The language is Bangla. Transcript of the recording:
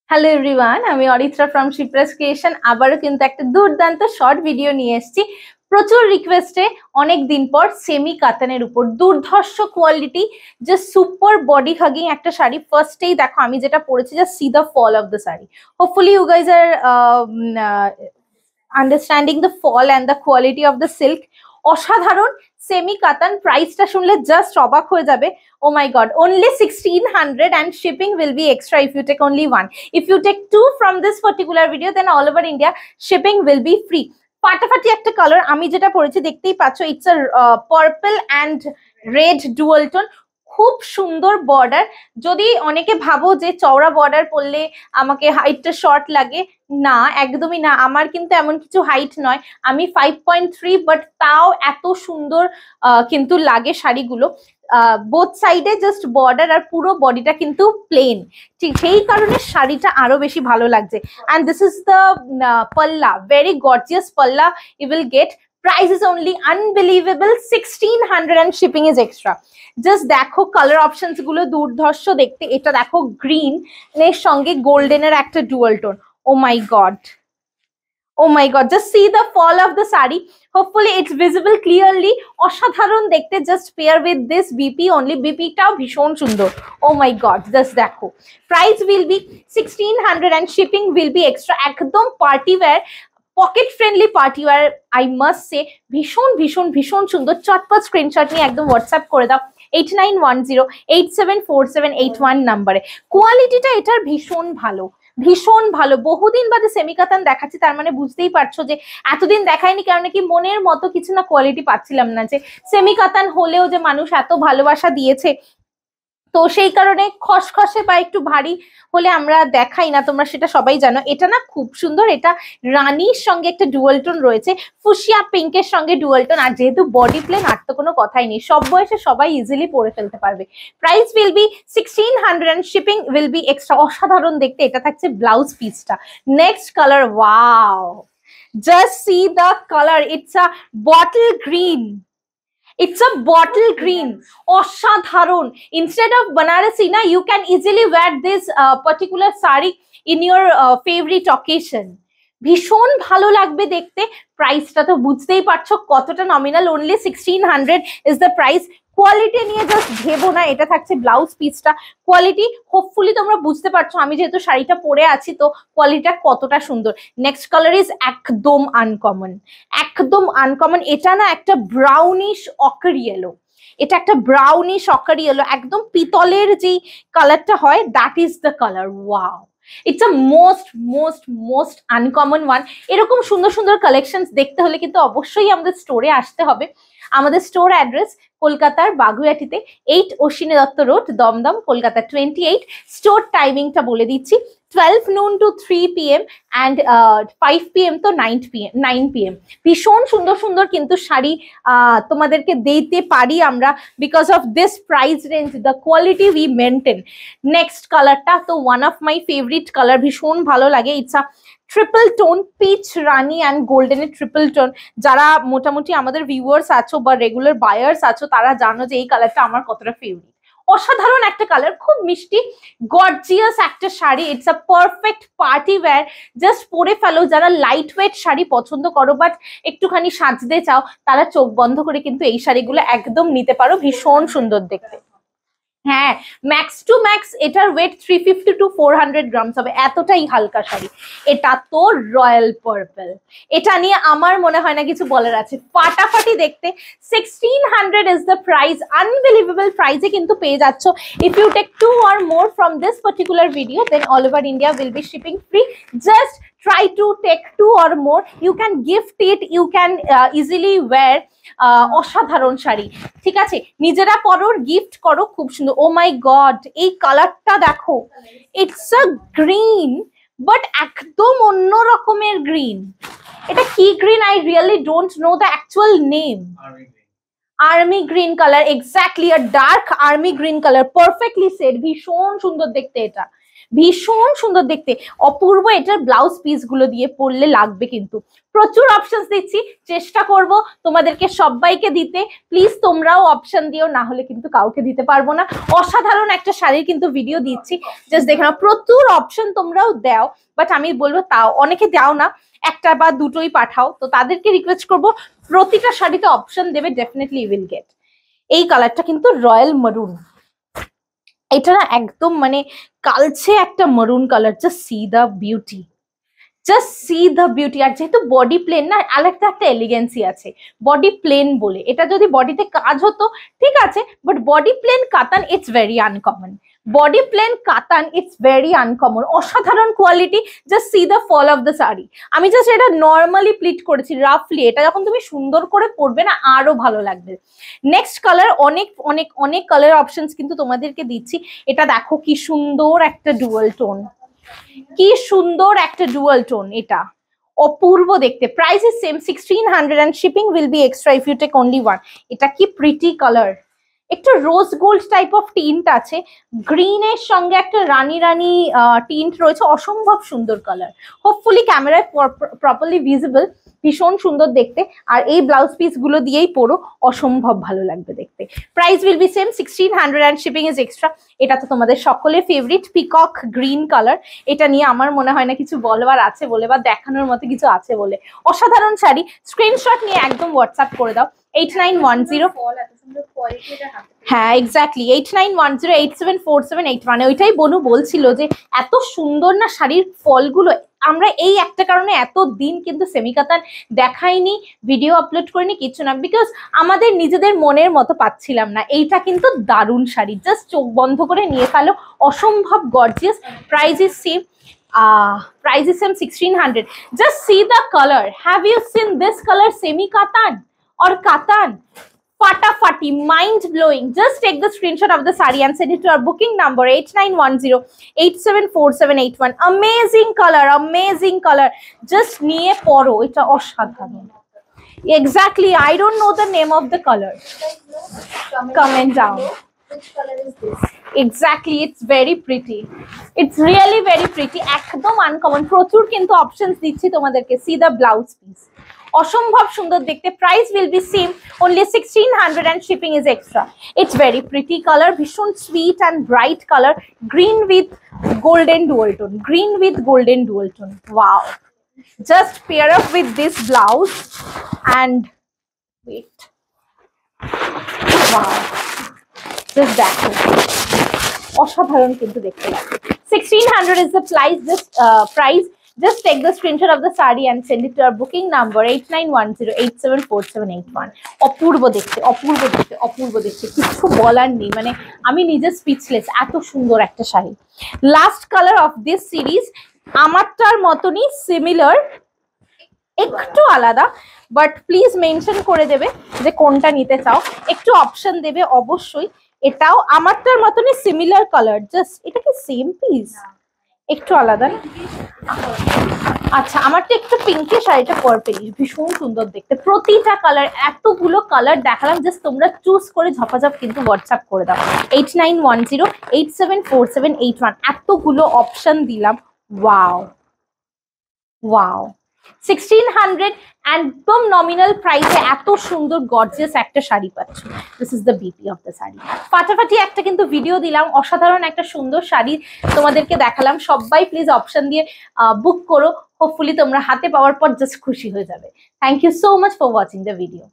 হ্যালো এভরিওয়ান, আমি অরিত্রা ফ্রম শিপ্রাস ক্রিয়েশন। আবারও কিন্তু একটা দুর্দান্ত শর্ট ভিডিও নিয়ে এসেছি। প্রচুর রিকোয়েস্টে অনেক দিন পর সেমি কাতানের উপর দুর্ধর্ষ quality, just super body hugging একটা শাড়ি। ফার্স্টেই দেখো আমি যেটা পরেছি, just see the fall of the sari. Hopefully you guys are understanding the fall and the quality of the silk. অসাধারণ সেমি কাতান। প্রাইসটা শুনলে জাস্ট অবাক হয়ে যাবে। Oh my god, only 1600 and shipping will be extra if you take only one. If you take two from this particular video, then all over India shipping will be free. ফাটাফাটি একটা কালার, আমি যেটা পরেছি দেখতেই পাচ্ছ, it's a purple and red dual tone. খুব সুন্দর বর্ডার। যদি অনেকে ভাবো যে চওড়া বর্ডার পরলে আমাকে হাইটটা শর্ট লাগে, না একদমই না। আমার কিন্তু এমন কিছু হাইট নয়, আমি 5.3, বাট তাও এত সুন্দর কিন্তু লাগে শাড়িগুলো। বোথ সাইডে জাস্ট বর্ডার আর পুরো বডিটা কিন্তু প্লেন, ঠিক সেই কারণে শাড়িটা আরো বেশি ভালো লাগছে। And this is the palla, very gorgeous palla you will get. Price is only unbelievable 1600 and shipping is extra. Just দেখো কালার অপশনস গুলো দুর্ধর্ষ দেখতে। এটা দেখো গ্রিন এর সঙ্গে গোল্ডেনের একটা dual tone. Oh my god, oh my god, just see the fall of the sari. Hopefully it's visible clearly. অসাধারণ দেখতে। just pair with this BP only. BP টাও ভীষণ সুন্দর। oh my god, just দেখো। price will be 1600 and shipping will be extra. একদম party wear, pocket friendly party wear, I must say. ভীষণ ভীষণ ভীষণ সুন্দর। চটপট স্ক্রিনশট নিয়ে একদম হোয়াটসঅ্যাপ করে দাও 8910874781 নাম্বারে। কোয়ালিটিটা এটার ভীষণ ভালো, ভীষণ ভালো। বহুদিন বাদে সেমি কাতান দেখাচ্ছি, তার মানে বুঝতেই পারছো যে এতদিন দেখায়নি, কারণ কি মনের মতো কিছু না কোয়ালিটি পাচ্ছিলাম না। যে সেমি কাতান হলেও যে মানুষ এত ভালোবাসা দিয়েছে, তো সেই কারণে খসখসে বা একটু ভারী হলে আমরা দেখাই না, তোমরা সেটা সবাই জানো। এটা না খুব সুন্দর। এটা রানীর সঙ্গে একটা ডুয়াল টোন রয়েছে, ফুসিয়া পিঙ্কের সঙ্গে ডুয়াল টোন। আর যেহেতু বডি প্লেন, আর তো কোনো কথাই নেই, সব বয়সে সবাই ইজিলি পরে ফেলতে পারবে। Price will be 1600 and shipping will be extra. অসাধারণ দেখতে। এটা থাকছে ব্লাউজ পিসটা। Next colour, wow, just see the colour. It's a bottle green. It's a bottle green. অসাধারণ। Instead of Banarasi, na, you can easily wear this particular sari in your favorite occasion. ভীষণ ভালো লাগবে দেখতে। প্রাইসটা তো বুঝতেই পারছো কতটা nominal. Only 1600 is the price. Quality নিয়ে জাস্ট ভেবো না। এটা থাকছে ব্লাউজ পিসটা। কোয়ালিটি হোপফুলি তোমরা বুঝতে পারছো, আমি যেহেতু শাড়িটা পরে আছি তো কোয়ালিটিটা কতটা সুন্দর। নেক্সট কালার ইজ একদম আনকমন, একদম আনকমন। এটা না একটা ব্রাউনিশ অকার ইয়েলো, এটা একটা ব্রাউনিশ অকার ইয়েলো, একদম পিতলের যে কালারটা হয়, that is the colour. Wow, it's a most uncommon one. এরকম সুন্দর সুন্দর কালেকশন দেখতে হলে কিন্তু অবশ্যই আমাদের স্টোরে আসতে হবে। আমাদের স্টোর অ্যাড্রেস কলকাতার বাগুইআটিতে, 8 অশ্বিনী দত্ত রোড, দমদম, কলকাতা 28। স্টোর টাইমিংটা বলে দিচ্ছি, 12 noon to 3 PM and 5 PM তো 9 PM। ভীষণ সুন্দর সুন্দর কিন্তু শাড়ি তোমাদেরকে দিতে পারি আমরা, because of this price range, the quality we maintain. Next কালারটা তো one of my favourite colour, ভীষণ ভালো লাগে। It's a triple tone, peach, রানি অ্যান্ড গোল্ডেনের ট্রিপল টোন। যারা মোটামুটি আমাদের ভিউয়ার্স আছো বা রেগুলার বায়ার্স আছো, তারা জানো যে এই কালারটা আমার কতটা ফেভারিট। অসাধারণ একটা কালার, খুব মিষ্টি গর্জিয়াস একটা sari. It's a perfect party wear. Just পরে ফেলো। যারা লাইট ওয়েট শাড়ি পছন্দ করো বাট একটুখানি সাজতে চাও, তারা চোখ বন্ধ করে কিন্তু এই শাড়িগুলো একদম নিতে পারো। ভীষণ সুন্দর দেখতে। হ্যাঁ, ম্যাক্স টু ম্যাক্স এটার ওয়েট 350 to 400 গ্রামস হবে, এতটাই হালকা শাড়ি। এটা তো রয়্যাল পার্পল, এটা নিয়ে আমার মনে হয় না কিছু বলার আছে। ফাটাফাটি দেখতে। 1600 ইজ দ্য প্রাইস। আনবিলিভেবল প্রাইসে কিন্তু পেয়ে যাচ্ছ। If you take 2 or more from this particular video, then all over India will be shipping free. Just try to take 2 or more. You can gift it, you can easily wear. অসাধারণ শাড়ি, ঠিক আছে, নিজেরা পরো, গিফট করো, খুব সুন্দর। ও মাই গড, এই কালারটা দেখো। ইটস আ গ্রিন, বাট একদম অন্য রকমের গ্রিন। এটা কি green? I really don't know the actual name. Army green colour, exactly a dark army green colour, perfectly shade. ভীষণ সুন্দর দেখতে এটা, ভীষণ সুন্দর দেখতে, অপূর্ব। এটার ব্লাউজ পিস গুলো দিয়ে পরলে লাগবে কিন্তু। প্রচুর অপশন দিচ্ছি, চেষ্টা করব তোমাদেরকে সবাইকে দিতে। প্লিজ তোমরাও অপশন দিও, না হলে কিন্তু কাউকে দিতে পারবো না। অসাধারণ একটা শাড়ির কিন্তু ভিডিও দিচ্ছি, জাস্ট দেখে নাও। প্রচুর অপশন তোমরাও দাও, বাট আমি বলবো তাও অনেকে দাও না, একটা বা দুটোই পাঠাও। তো তাদেরকে রিকোয়েস্ট করব প্রতিটা শাড়িতে অপশন দেবে, ডেফিনেটলি ইউ উইল গেট। এই কালারটা কিন্তু রয়্যাল মারুন, এটা না একদম মানে কালচে একটা maroon colour. Just see the beauty, just see the beauty. আর যেহেতু বডি প্লেন না, আরেকটা একটা এলিগেন্সি আছে বডি প্লেন বলে। এটা যদি বডিতে কাজ হতো ঠিক আছে, but body plain katan it's very uncommon. Body plain katan it's very uncommon, অসাধারণ quality. Just see the fall of the sari. আমি জাস্ট এটা নর্মালি প্লিট করেছি রাফলি, এটা যখন তুমি সুন্দর করে পরবে না আরো ভালো লাগবে। নেক্সট কালার, অনেক অনেক অনেক কালার অপশনস কিন্তু তোমাদেরকে দিচ্ছি। এটা দেখো কি সুন্দর একটা ডুয়াল টোন, কি সুন্দর একটা ডুয়াল টোন, এটা অপূর্ব দেখতে। Price is same 1600 and shipping will be extra if you take only one. এটা কি প্রিটি কালার, একটু rose gold type of tint আছে, গ্রিনের সঙ্গে একটা রানী রানী টিন্ট রয়েছে, অসম্ভব সুন্দর কালার। হোপফুলি ক্যামেরায় প্রপারলি ভিজিবল, ভীষণ সুন্দর দেখতে। আর এই ব্লাউজ পিস গুলো দিয়েই পরো, অসম্ভব ভালো লাগবে দেখতে। Price will be same 1600 and shipping is extra. এটা তো তোমাদের সকলের ফেভারিট পিকক গ্রিন কালার। এটা নিয়ে আমার মনে হয় না কিছু বলবার আছে বলে, বা দেখানোর মতো কিছু আছে বলে। অসাধারণ শাড়ি, স্ক্রিনশট নিয়ে একদম হোয়াটসঅ্যাপ করে দাও 8910। হ্যাঁ এক্স্যাক্টলি 8910874781। ওইটাই বনু বলছিল যে এত সুন্দর না শাড়ির ফলগুলো। আমরা এই একটা কারণে এত দিন কিন্তু সেমি কাতান দেখাইনি, ভিডিও আপলোড করিনি, কিছু না, বিকজ আমাদের নিজেদের মনের মতো পাচ্ছিলাম না। এইটা কিন্তু দারুণ শাড়ি, জাস্ট চোখ বন্ধ করে নিয়ে ফেলো, অসম্ভব gorgeous. Price is same, price is same 1600. Just see the color. Have you seen this color semi katan or katan? Fatafati, mind blowing. Just take the screenshot of the saree and send it to our booking number 8910874781. Amazing color, amazing color. Just niye poro, eta oshadharon. Exactly, I don't know the name of the color. Comment down. Which color is this? Exactly, it's very pretty. It's really very pretty. একদম আনকমন, প্রচুর কিন্তু অপশনস দিচ্ছি তোমাদেরকে। See the blouse piece, অসম্ভব সুন্দর দেখতে। Price will be same, only 1600 and shipping is extra. It's very pretty color, ভীষণ sweet and bright color, green with golden dual tone, green with golden dual tone. Wow, just pair up with this blouse and wait, wow, just দেখো অসাধারণ কিন্তু দেখতে লাগে। 1600 is the price. Just take the screenshot of the saree and send it to our booking number 8910874781. অপূর্ব দেখতে, অপূর্ব দেখতে, অপূর্ব দেখতে, কিছু বলার নেই, মানে আমি নিজে স্পিচলেস, এত সুন্দর একটা sari. Last colour of this series, আমারটার মতনই সিমিলার, একটু আলাদা, বাট প্লিজ মেনশন করে দেবে যে কোনটা নিতে চাও, একটু অপশন দেবে অবশ্যই। এটাও আমারটার মতনই সিমিলার কালার, জাস্ট এটা কি সেম পিস, একটু আলাদা না? আচ্ছা, আমারটা একটু পিঙ্কিশ আর এটা পার্পলিশ, ভীষণ সুন্দর দেখতে। প্রতিটা কালার, এতগুলো কালার দেখালাম, জাস্ট তোমরা চুজ করে ঝপাঝপ কিন্তু হোয়াটসঅ্যাপ করে দাও 8910874781। এতগুলো অপশন দিলাম, ওয়াও ওয়াও। 1600 একদম নমিনাল প্রাইসে এত সুন্দর গর্জিয়াস একটা শাড়ি পাচ্ছ। This is the beauty of the sari. ফাটাফাটি একটা কিন্তু ভিডিও দিলাম, অসাধারণ একটা সুন্দর শাড়ি তোমাদেরকে দেখালাম। সবাই প্লিজ অপশন দিয়ে বুক করো, হোপফুলি তোমরা হাতে পাওয়ার পর জাস্ট খুশি হয়ে যাবে। Thank you so much for watching the video.